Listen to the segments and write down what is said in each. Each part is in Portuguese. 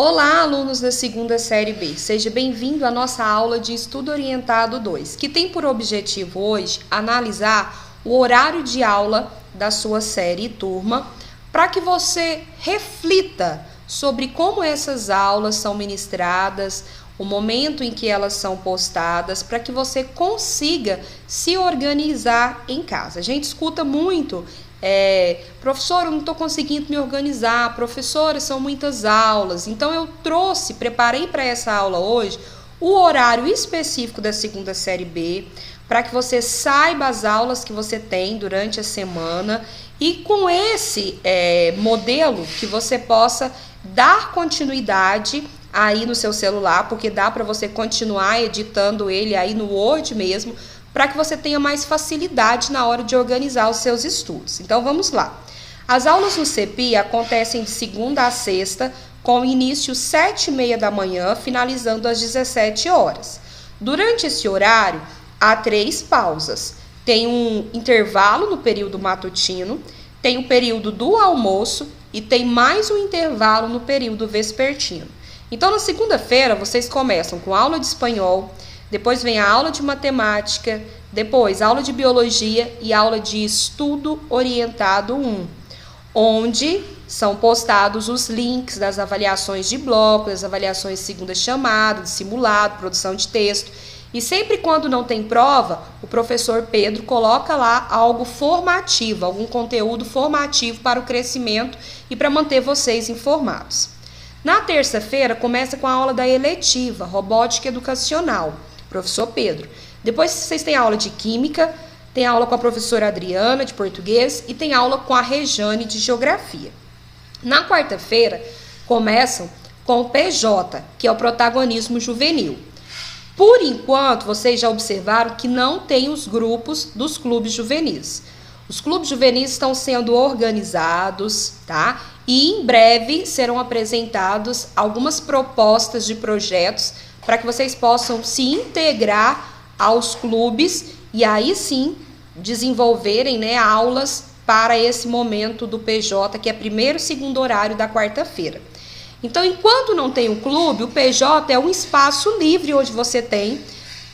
Olá, alunos da segunda série B. Seja bem-vindo à nossa aula de Estudo Orientado 2, que tem por objetivo hoje analisar o horário de aula da sua série e turma, para que você reflita sobre como essas aulas são ministradas, o momento em que elas são postadas, para que você consiga se organizar em casa. A gente escuta muito, professor, eu não estou conseguindo me organizar, professora, são muitas aulas. Então eu preparei para essa aula hoje o horário específico da segunda série B, para que você saiba as aulas que você tem durante a semana e com esse modelo que você possa dar continuidade aí no seu celular, porque dá para você continuar editando ele aí no Word mesmo, para que você tenha mais facilidade na hora de organizar os seus estudos. Então vamos lá. As aulas no CEPI acontecem de segunda a sexta, com início 7h30 da manhã, finalizando às 17 horas. Durante esse horário, há 3 pausas. Tem um intervalo no período matutino, tem o período do almoço e tem mais um intervalo no período vespertino. Então, na segunda-feira, vocês começam com aula de espanhol, depois vem a aula de matemática, depois aula de biologia e aula de estudo orientado 1, onde são postados os links das avaliações de bloco, das avaliações de segunda chamada, de simulado, produção de texto. E sempre quando não tem prova, o professor Pedro coloca lá algo formativo, algum conteúdo formativo para o crescimento e para manter vocês informados. Na terça-feira, começa com a aula da eletiva, robótica educacional, professor Pedro. Depois vocês têm aula de química, tem aula com a professora Adriana, de português, e tem aula com a Rejane, de geografia. Na quarta-feira, começam com o PJ, que é o protagonismo juvenil. Por enquanto, vocês já observaram que não tem os grupos dos clubes juvenis. Os clubes juvenis estão sendo organizados, tá? E em breve serão apresentados algumas propostas de projetos para que vocês possam se integrar aos clubes e aí sim desenvolverem, aulas para esse momento do PJ, que é primeiro e segundo horário da quarta-feira. Então, enquanto não tem o clube, o PJ é um espaço livre onde você tem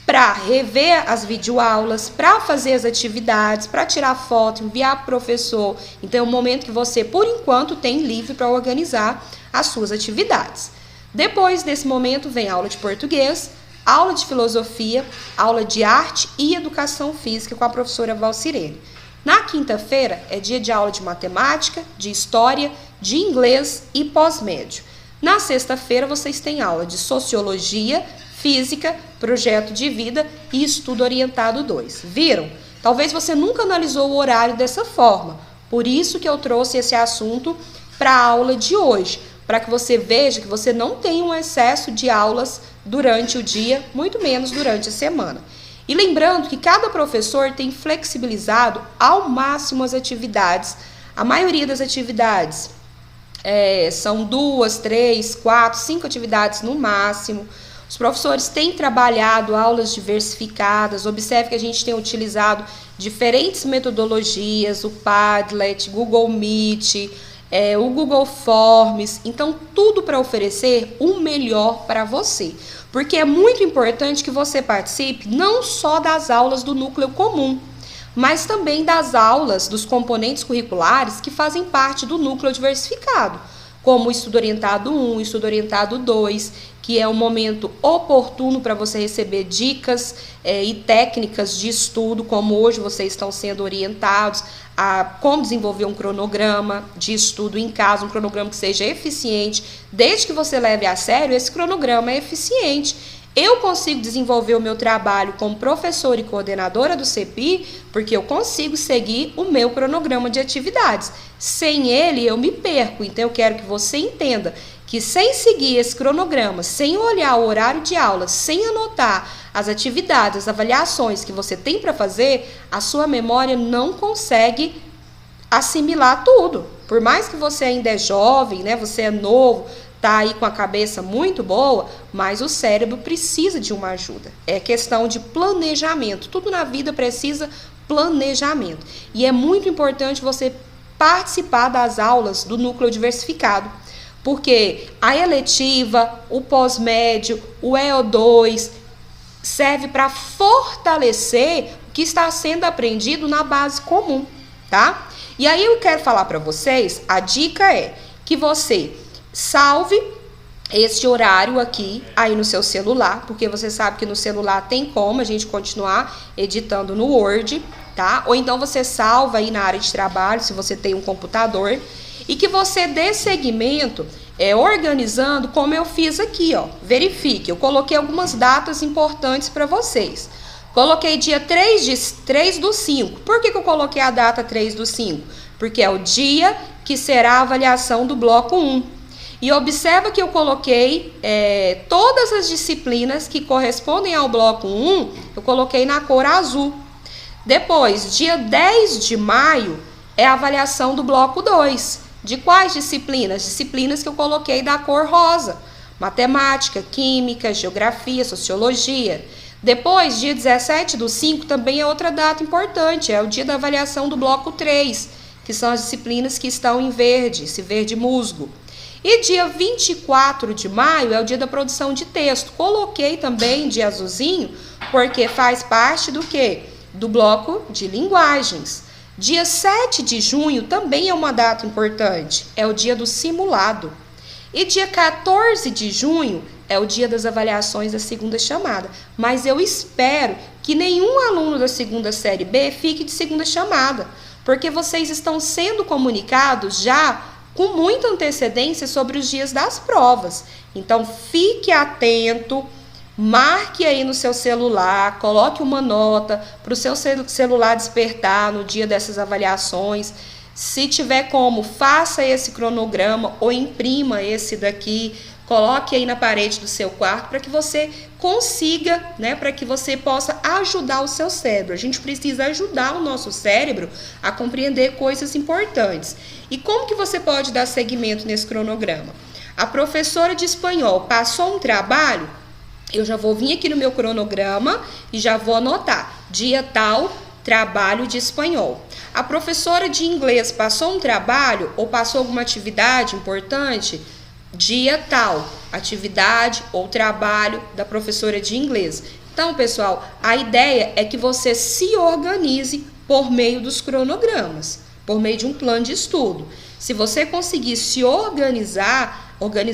para rever as videoaulas, para fazer as atividades, para tirar foto, enviar para o professor. Então, é um momento que você, por enquanto, tem livre para organizar as suas atividades. Depois desse momento, vem aula de português, aula de filosofia, aula de arte e educação física com a professora Valcirene. Na quinta-feira, é dia de aula de matemática, de história, de inglês e pós-médio. Na sexta-feira, vocês têm aula de sociologia, física, projeto de vida e estudo orientado 2. Viram? Talvez você nunca analisou o horário dessa forma. Por isso que eu trouxe esse assunto para a aula de hoje, para que você veja que você não tem um excesso de aulas durante o dia, muito menos durante a semana. E lembrando que cada professor tem flexibilizado ao máximo as atividades. A maioria das atividades são 2, 3, 4, 5 atividades no máximo. Os professores têm trabalhado aulas diversificadas. Observe que a gente tem utilizado diferentes metodologias, o Padlet, Google Meet, o Google Forms. Então, tudo para oferecer o melhor para você. Porque é muito importante que você participe não só das aulas do núcleo comum, mas também das aulas dos componentes curriculares que fazem parte do núcleo diversificado, como o estudo orientado 1, estudo orientado 2, que é um momento oportuno para você receber dicas e técnicas de estudo, como hoje vocês estão sendo orientados a como desenvolver um cronograma de estudo em casa, um cronograma que seja eficiente. Desde que você leve a sério, esse cronograma é eficiente. Eu consigo desenvolver o meu trabalho como professora e coordenadora do CEPI porque eu consigo seguir o meu cronograma de atividades. Sem ele, eu me perco. Então, eu quero que você entenda que sem seguir esse cronograma, sem olhar o horário de aula, sem anotar as atividades, as avaliações que você tem para fazer, a sua memória não consegue assimilar tudo. Por mais que você ainda é jovem, você é novo, tá aí com a cabeça muito boa, mas o cérebro precisa de uma ajuda. É questão de planejamento. Tudo na vida precisa planejamento. E é muito importante você participar das aulas do núcleo diversificado, Porque a eletiva, o pós-médio, o EO2 serve para fortalecer o que está sendo aprendido na base comum, tá? E aí eu quero falar para vocês, a dica é que você salve este horário aqui aí no seu celular, porque você sabe que no celular tem como a gente continuar editando no Word, tá? Ou então você salva aí na área de trabalho, se você tem um computador, e que você dê seguimento organizando como eu fiz aqui, ó. Verifique, eu coloquei algumas datas importantes para vocês. Coloquei dia 3/5. Por que eu coloquei a data 3/5? Porque é o dia que será a avaliação do bloco 1. E observa que eu coloquei todas as disciplinas que correspondem ao bloco 1, eu coloquei na cor azul. Depois, dia 10 de maio, é a avaliação do bloco 2. De quais disciplinas? Disciplinas que eu coloquei da cor rosa. Matemática, química, geografia, sociologia. Depois, dia 17/5, também é outra data importante, é o dia da avaliação do bloco 3, que são as disciplinas que estão em verde, esse verde musgo. E dia 24 de maio é o dia da produção de texto. Coloquei também de azulzinho, porque faz parte do quê? Do bloco de linguagens. Dia 7 de junho também é uma data importante, é o dia do simulado. E dia 14 de junho é o dia das avaliações da segunda chamada. Mas eu espero que nenhum aluno da segunda série B fique de segunda chamada, porque vocês estão sendo comunicados já com muita antecedência sobre os dias das provas. Então, fique atento, marque aí no seu celular, coloque uma nota para o seu celular despertar no dia dessas avaliações. Se tiver como, faça esse cronograma ou imprima esse daqui, coloque aí na parede do seu quarto para que você consiga, né, para que você possa ajudar o seu cérebro. A gente precisa ajudar o nosso cérebro a compreender coisas importantes. E como que você pode dar seguimento nesse cronograma? A professora de espanhol passou um trabalho, eu já vou vir aqui no meu cronograma e já vou anotar. Dia tal, trabalho de espanhol. A professora de inglês passou um trabalho ou passou alguma atividade importante? Dia tal, atividade ou trabalho da professora de inglês. Então, pessoal, a ideia é que você se organize por meio dos cronogramas, por meio de um plano de estudo. Se você conseguir se organizar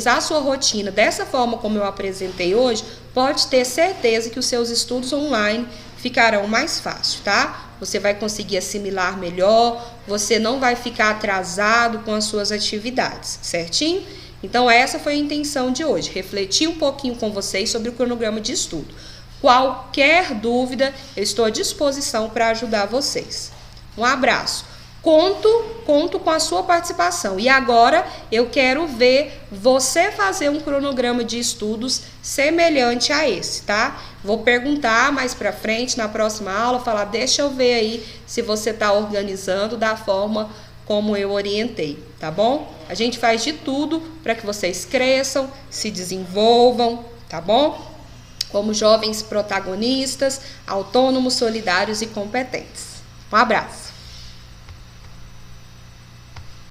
a sua rotina dessa forma como eu apresentei hoje, pode ter certeza que os seus estudos online ficarão mais fáceis, tá? Você vai conseguir assimilar melhor, você não vai ficar atrasado com as suas atividades, certinho? Então, essa foi a intenção de hoje, refletir um pouquinho com vocês sobre o cronograma de estudo. Qualquer dúvida, eu estou à disposição para ajudar vocês. Um abraço. Conto com a sua participação. E agora, eu quero ver você fazer um cronograma de estudos semelhante a esse, tá? Vou perguntar mais para frente, na próxima aula, falar, deixa eu ver aí se você está organizando da forma como eu orientei, tá bom? A gente faz de tudo para que vocês cresçam, se desenvolvam, tá bom? Como jovens protagonistas, autônomos, solidários e competentes. Um abraço!